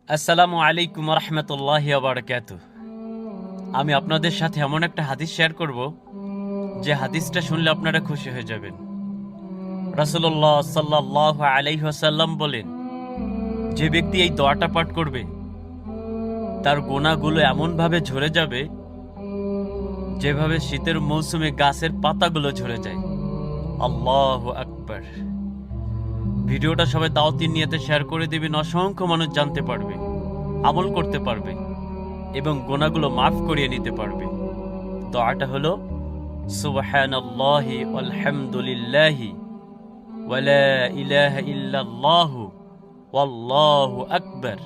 আসসালামু আলাইকুম রহমতুল্লাহি বারাকাতুহ। আমি আপনাদের সাথে এমন একটা হাদিস শেয়ার করব যে হাদিসটা শুনলে আপনারা খুশি হয়ে যাবেন। রাসূলুল্লাহ সাল্লাল্লাহু আলাইহি ওয়াসাল্লাম বলেন, যে ব্যক্তি এই দোয়াটা পাঠ করবে তার গুনাহগুলো এমনভাবে ঝরে যাবে যেভাবে শীতের মৌসুমে গাছের পাতাগুলো ঝরে যায়। আল্লাহু আকবার। ভিডিওটা সবাই দাওয়াতের নিয়তে শেয়ার করে দিবেন, অসংখ্য মানুষ জানতে পারবে, আমল করতে পারবে এবং গুনাহগুলো মাফ করিয়ে নিতে পারবে। দোয়াটা হলো সুবহানাল্লাহি ওয়ালহামদুলিল্লাহি ওয়ালা ইলাহা ইল্লাল্লাহু ওয়াল্লাহু আকবার।